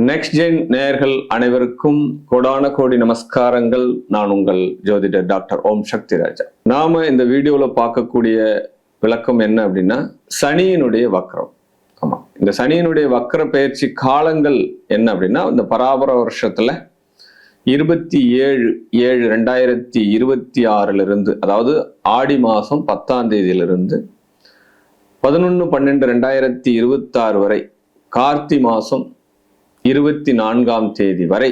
Next gen நேயர்கள் அனைவருக்கும் கோடான கோடி நமஸ்காரங்கள். நான் உங்கள் ஜோதிடர் டாக்டர் ஓம் சக்தி ராஜா. நாம இந்த வீடியோல பார்க்கக்கூடிய விளக்கம் என்ன அப்படின்னா, சனியினுடைய வக்ரம். ஆமா, இந்த சனியினுடைய வக்ர பயிற்சி காலங்கள் என்ன அப்படின்னா, இந்த பராபர வருஷத்துல 27/7/2026 அதாவது ஆடி மாசம் 10ஆம் தேதியிலிருந்து 11/12/2026 வரை, கார்த்தி மாசம் 24ஆம் தேதி வரை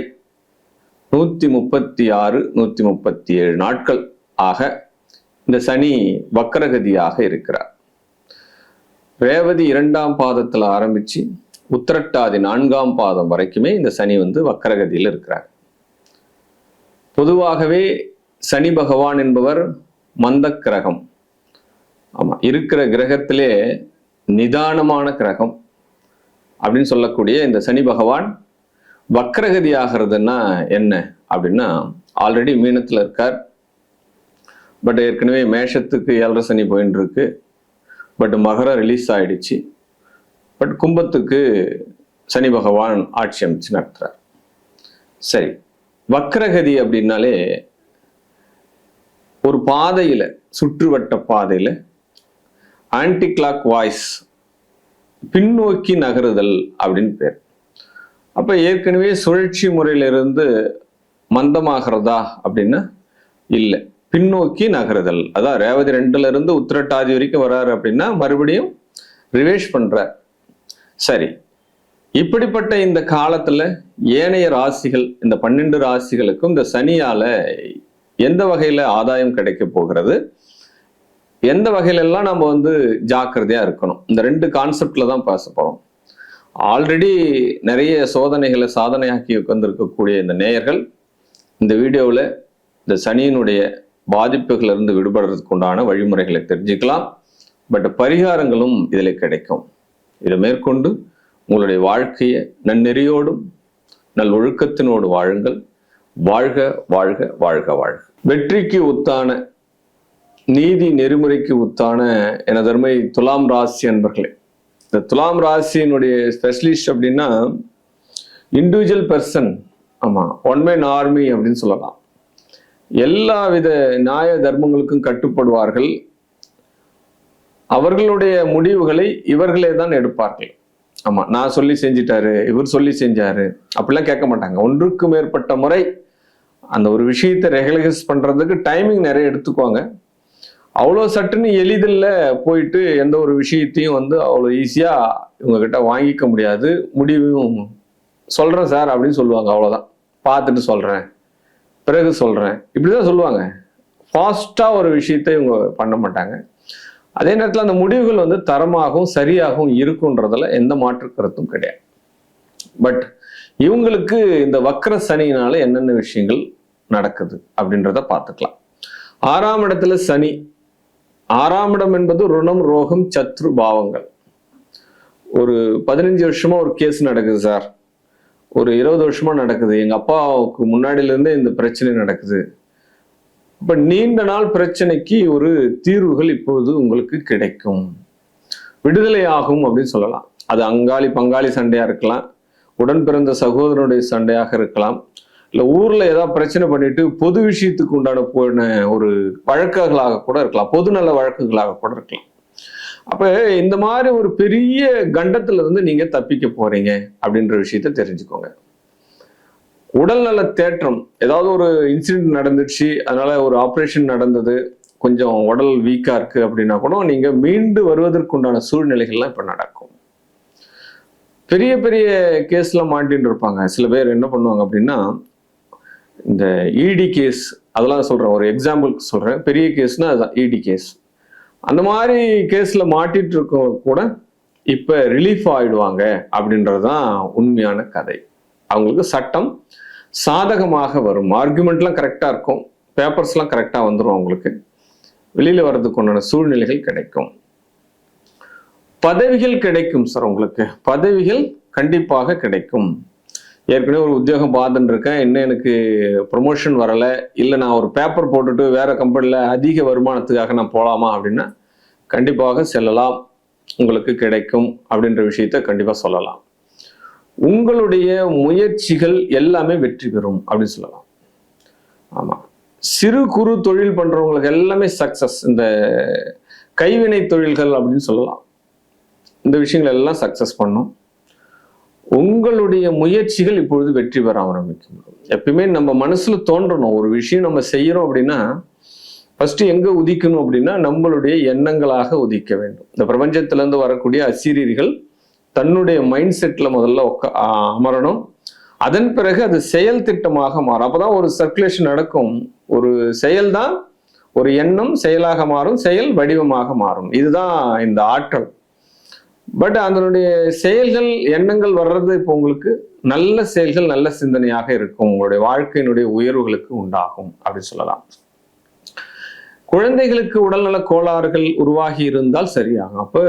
136-137 நாட்கள் ஆக இந்த சனி வக்ரகதியாக இருக்கிறார். ரேவதி 2ஆம் பாதத்துல ஆரம்பிச்சு உத்திரட்டாதி 4ஆம் பாதம் வரைக்குமே இந்த சனி வக்ரகதியில் இருக்கிறார். பொதுவாகவே சனி பகவான் என்பவர் மந்த கிரகம். ஆமா, இருக்கிற கிரகத்திலே நிதானமான கிரகம் அப்படின்னு சொல்லக்கூடிய இந்த சனி பகவான் வக்ரகதி ஆகிறதுன்னா என்ன அப்படின்னா, ஆல்ரெடி மீனத்துல இருக்கார். பட் ஏற்கனவே மேஷத்துக்கு 7.5 சனி போயின்னு இருக்கு. பட் மகரம் ரிலீஸ் ஆயிடுச்சு. பட் கும்பத்துக்கு சனி பகவான் ஆட்சி அமைச்சு நடத்துறார். சரி, வக்ரகதி அப்படின்னாலே ஒரு பாதையில, சுற்றுவட்ட பாதையில ஆன்டி கிளாக் வாய்ஸ், பின்னோக்கி நகருதல் அப்படின்னு பேர். அப்ப ஏற்கனவே சுழற்சி முறையிலிருந்து மந்தமாகிறதா அப்படின்னா இல்லை, பின்னோக்கி நகருதல். அதான் ரேவதி 2ல இருந்து உத்திரட்டாதி வரைக்கும் வராரு அப்படின்னா மறுபடியும் ரிவேஷ் பண்றார். சரி, இப்படிப்பட்ட இந்த காலத்துல ஏனைய ராசிகள், இந்த 12 ராசிகளுக்கும் இந்த சனியால எந்த வகையில ஆதாயம் கிடைக்க போகிறது, எந்த வகையிலெல்லாம் நம்ம ஜாக்கிரதையா இருக்கணும், இந்த 2 கான்செப்ட்ல தான் பேச போறோம். ஆல்ரெடி நிறைய சோதனைகளை சாதனையாக்கி உட்கார்ந்திருக்கக்கூடிய இந்த நேயர்கள் இந்த வீடியோவில் இந்த சனியினுடைய பாதிப்புகள் இருந்து விடுபடுறதுக்கு உண்டான வழிமுறைகளை தெரிஞ்சுக்கலாம். பட் பரிகாரங்களும் இதில் கிடைக்கும். இதை மேற்கொண்டு உங்களுடைய வாழ்க்கையை நன்னெறியோடும் நல் ஒழுக்கத்தினோடு வாழுங்கள். வாழ்க வாழ்க வாழ்க வாழ்க. வெற்றிக்கு உத்தான, நீதி நெறிமுறைக்கு உத்தான எனதருமை துலாம் ராசி அன்பர்களே, இந்த துலாம் ராசியினுடைய ஸ்பெஷலிஸ்ட் அப்படின்னா இண்டிவிஜுவல் பர்சன். ஆமா, ஒன் மேன் ஆர்மி அப்படின்னு சொல்லலாம். எல்லா வித நியாய தர்மங்களுக்கும் கட்டுப்படுவார்கள். அவர்களுடைய முடிவுகளை இவர்களே தான் எடுப்பார்கள். ஆமா, நான் சொல்லி செஞ்சிட்டாரு, இவர் சொல்லி செஞ்சாரு அப்படிலாம் கேட்க மாட்டாங்க. ஒன்றுக்கு மேற்பட்ட முறை அந்த ஒரு விஷயத்தை ரெகலைஸ் பண்றதுக்கு டைமிங் நிறைய எடுத்துக்குவாங்க. அவ்வளோ சட்டுன்னு எளிதில் போயிட்டு எந்த ஒரு விஷயத்தையும் அவ்வளோ ஈஸியா இவங்க கிட்ட வாங்கிக்க முடியாது. முடிவும் சொல்றேன் சார் அப்படின்னு சொல்லுவாங்க. அவ்வளோதான், பார்த்துட்டு சொல்றேன், பிறகு சொல்றேன், இப்படிதான் சொல்லுவாங்க. ஃபாஸ்டா ஒரு விஷயத்தை இவங்க பண்ண மாட்டாங்க. அதே நேரத்தில் அந்த முடிவுகள் தரமாகவும் சரியாகவும் இருக்குன்றதுல எந்த மாற்று கருத்தும் கிடையாது. பட் இவங்களுக்கு இந்த வக்ர சனியினால என்னென்ன விஷயங்கள் நடக்குது அப்படின்றத பார்த்துக்கலாம். 6ஆம் இடத்துல சனி. 6ஆம் இடம் என்பது ருணம், ரோகம், சத்ரு பாவங்கள். ஒரு 15 வருஷமா ஒரு கேஸ் நடக்குது சார், ஒரு 20 வருஷமா நடக்குது, எங்க அப்பாவுக்கு முன்னாடியில இருந்தே இந்த பிரச்சனை நடக்குது. இப்ப நீண்ட நாள் பிரச்சனைக்கு ஒரு தீர்வுகள் இப்போது உங்களுக்கு கிடைக்கும், விடுதலை ஆகும் அப்படின்னு சொல்லலாம். அது அங்காளி பங்காளி சண்டையா இருக்கலாம், உடன் பிறந்த சகோதரனுடைய சண்டையாக இருக்கலாம், இல்லை ஊர்ல ஏதாவது பிரச்சனை பண்ணிட்டு பொது விஷயத்துக்கு உண்டான போன ஒரு வழக்குகளாக கூட இருக்கலாம், பொது நல வழக்குகளாக கூட இருக்கலாம். அப்ப இந்த மாதிரி ஒரு பெரிய கண்டத்துல இருந்து நீங்க தப்பிக்க போறீங்க அப்படின்ற விஷயத்த தெரிஞ்சுக்கோங்க. உடல்நல தேற்றம், ஏதாவது ஒரு இன்சிடென்ட் நடந்துச்சு, அதனால ஒரு ஆப்ரேஷன் நடந்தது, கொஞ்சம் உடல் வீக்கா இருக்கு அப்படின்னா கூட நீங்க மீண்டு வருவதற்கு உண்டான சூழ்நிலைகள்லாம் இப்ப நடக்கும். பெரிய பெரிய கேஸ்ல மாட்டின்னு இருப்பாங்க. சில பேர் என்ன பண்ணுவாங்க அப்படின்னா, இந்த இடி கேஸ் அதெல்லாம் சொல்றேன், ஒரு எக்ஸாம்பிளுக்கு சொல்றேன். பெரிய கேஸ்னா அதுதான் இடி கேஸ். அந்த மாதிரி கேஸ்ல மாட்டிட்டு இருக்க கூட இப்ப ரிலீஃப் ஆயிடுவாங்க அப்படின்றதுதான் உண்மையான கதை. அவங்களுக்கு சட்டம் சாதகமாக வரும், ஆர்குமெண்ட்லாம் கரெக்டா இருக்கும், பேப்பர்ஸ்லாம் கரெக்டா வந்துடும், அவங்களுக்கு வெளியில வர்றதுக்கு உண்டான சூழ்நிலைகள் கிடைக்கும். பதவிகள் கிடைக்கும் சார், உங்களுக்கு பதவிகள் கண்டிப்பாக கிடைக்கும். ஏற்கனவே ஒரு உத்தியோகம் பார்த்துட்டு இருக்கேன், இன்னும் எனக்கு ப்ரொமோஷன் வரலை, இல்லை நான் ஒரு பேப்பர் போட்டுட்டு வேற கம்பெனியில் அதிக வருமானத்துக்காக நான் போகலாமா அப்படின்னா கண்டிப்பாக செல்லலாம், உங்களுக்கு கிடைக்கும் அப்படின்ற விஷயத்த கண்டிப்பாக சொல்லலாம். உங்களுடைய முயற்சிகள் எல்லாமே வெற்றி பெறும் அப்படின்னு சொல்லலாம். ஆமா, சிறு குறு தொழில் பண்றவங்களுக்கு எல்லாமே சக்சஸ். இந்த கைவினை தொழில்கள் அப்படின்னு சொல்லலாம். இந்த விஷயங்கள் எல்லாம் சக்சஸ் பண்ணும். உங்களுடைய முயற்சிகள் இப்பொழுது வெற்றி பெற ஆரம்பிக்கும். எப்பயுமே நம்ம மனசுல தோன்றணும், ஒரு விஷயம் நம்ம செய்யறோம் அப்படின்னா ஃபர்ஸ்ட் எங்க உதிக்கணும் அப்படின்னா நம்மளுடைய எண்ணங்களாக உதிக்க வேண்டும். இந்த பிரபஞ்சத்திலிருந்து வரக்கூடிய அசீரியர்கள் தன்னுடைய மைண்ட் செட்ல முதல்ல அமரணும். அதன் பிறகு அது செயல் திட்டமாக மாறும். அப்பதான் ஒரு சர்க்குலேஷன் நடக்கும். ஒரு செயல் தான், ஒரு எண்ணம் செயலாக மாறும், செயல் வடிவமாக மாறும். இதுதான் இந்த ஆற்றல். பட் அதனுடைய செயல்கள் எண்ணங்கள் வர்றது இப்போ உங்களுக்கு நல்ல செயல்கள் நல்ல சிந்தனையாக இருக்கும். உங்களுடைய வாழ்க்கையினுடைய உயர்வுகளுக்கு உண்டாகும் அப்படின்னு சொல்லலாம். குழந்தைகளுக்கு உடல்நல கோளாறுகள் உருவாகி இருந்தால் சரியாகும். அப்ப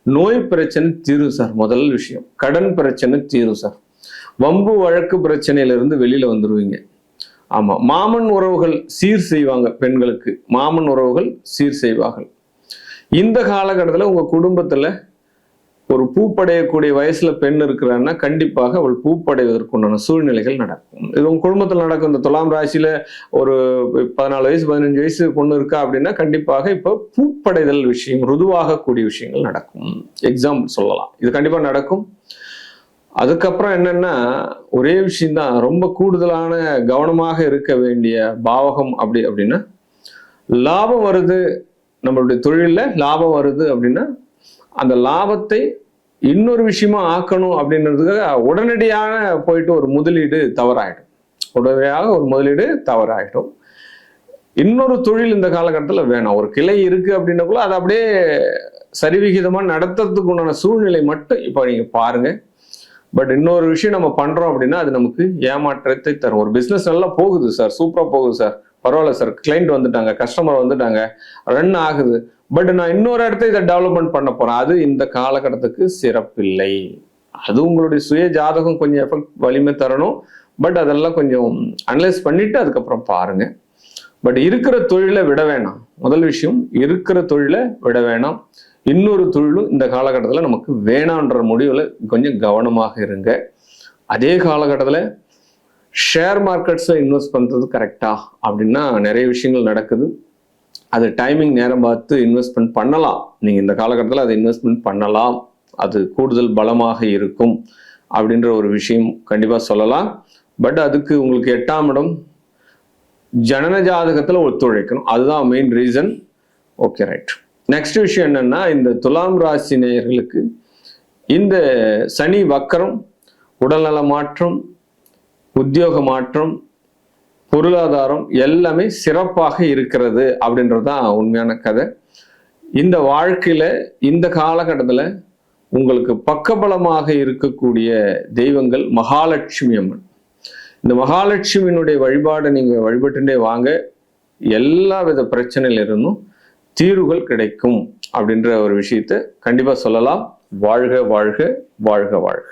நோய் பிரச்சனை தீரும் சார். முதல் விஷயம், கடன் பிரச்சனை தீரும் சார். வம்பு வழக்கு பிரச்சனையிலிருந்து வெளியில வந்துருவீங்க. ஆமா, மாமன் உறவுகள் சீர் செய்வாங்க. பெண்களுக்கு மாமன் உறவுகள் சீர் செய்வார்கள். இந்த காலகட்டத்தில் உங்க குடும்பத்துல ஒரு பூப்படையக்கூடிய வயசுல பெண் இருக்கிறான்னா கண்டிப்பாக அவள் பூப்படைவதற்குண்டான சூழ்நிலைகள் நடக்கும். இது உங்க குடும்பத்தில் நடக்கும். இந்த துலாம் ராசியில ஒரு 14 வயசு 15 வயசு பொண்ணு இருக்கா அப்படின்னா கண்டிப்பாக இப்போ பூப்படைதல் விஷயம், ருதுவாகக்கூடிய விஷயங்கள் நடக்கும். எக்ஸாம்பிள் சொல்லலாம், இது கண்டிப்பா நடக்கும். அதுக்கப்புறம் என்னன்னா ஒரே விஷயம்தான், ரொம்ப கூடுதலான கவனமாக இருக்க வேண்டிய பாவகம் அப்படின்னா லாபம் வருது, நம்மளுடைய தொழில லாபம் வருது அப்படின்னா அந்த லாபத்தை இன்னொரு விஷயமா ஆக்கணும் அப்படின்றதுக்காக உடனடியாக போயிட்டு ஒரு முதலீடு தவறாயிடும். உடனடியாக ஒரு முதலீடு தவறாயிடும். இன்னொரு தொழில் இந்த காலகட்டத்தில் வேணாம். ஒரு கிளை இருக்கு அப்படின்னக்குள்ள அதை அப்படியே சரிவிகிதமா நடத்துறதுக்கு உண்டான சூழ்நிலை மட்டும் இப்போ நீங்க பாருங்க. பட் இன்னொரு விஷயம் நம்ம பண்றோம் அப்படின்னா அது நமக்கு ஏமாற்றத்தை தரும். ஒரு பிசினஸ் நல்லா போகுது சார், சூப்பரா போகுது சார், பரவாயில்ல சார், கிளைண்ட் வந்துட்டாங்க, கஸ்டமர் வந்துட்டாங்க, ரன் ஆகுது, பட் நான் இன்னொரு இடத்த இதை டெவலப்மெண்ட் பண்ண போறேன், அது இந்த காலகட்டத்துக்கு சிறப்பில்லை. அது உங்களுடைய சுய ஜாதகம் கொஞ்சம் எஃபெக்ட் வலிமை தரணும். பட் அதெல்லாம் கொஞ்சம் அனலைஸ் பண்ணிட்டு அதுக்கப்புறம் பாருங்க. பட் இருக்கிற தொழிலை விட வேணாம். முதல் விஷயம், இருக்கிற தொழிலை விட வேணாம். இன்னொரு தொழிலும் இந்த காலகட்டத்தில் நமக்கு வேணான்ற முடிவில் கொஞ்சம் கவனமாக இருங்க. அதே காலகட்டத்தில் ஷேர் மார்க்கெட்ஸ்ல இன்வெஸ்ட் பண்றது கரெக்டா அப்படின்னா நிறைய விஷயங்கள் நடக்குது. அது டைமிங் நேரம் பார்த்து இன்வெஸ்ட்மெண்ட் பண்ணலாம். நீங்க இந்த காலகட்டத்தில் அதை இன்வெஸ்ட்மெண்ட் பண்ணலாம், அது கூடுதல் பலமாக இருக்கும் அப்படின்ற ஒரு விஷயம் கண்டிப்பா சொல்லலாம். பட் அதுக்கு உங்களுக்கு 8ஆம் இடம் ஜனன ஜாதகத்துல ஒத்துழைக்கணும், அதுதான் main reason. Okay, right. Next விஷயம் என்னன்னா, இந்த துலாம் ராசி நேயர்களுக்கு இந்த சனி வக்கரம், உடல்நல மாற்றம், உத்தியோக மாற்றம், பொருளாதாரம் எல்லாமே சிறப்பாக இருக்கிறது அப்படின்றதுதான் உண்மையான கதை. இந்த வாழ்க்கையில இந்த காலகட்டத்தில் உங்களுக்கு பக்கபலமாக இருக்கக்கூடிய தெய்வங்கள் மகாலட்சுமி அம்மன். இந்த மகாலட்சுமியினுடைய வழிபாடை நீங்க வழிபட்டுட்டே வாங்க, எல்லா வித பிரச்சனையில இருந்தும் தீர்வுகள் கிடைக்கும் அப்படின்ற ஒரு விஷயத்தை கண்டிப்பா சொல்லலாம். வாழ்க வாழ்க வாழ்க வாழ்க.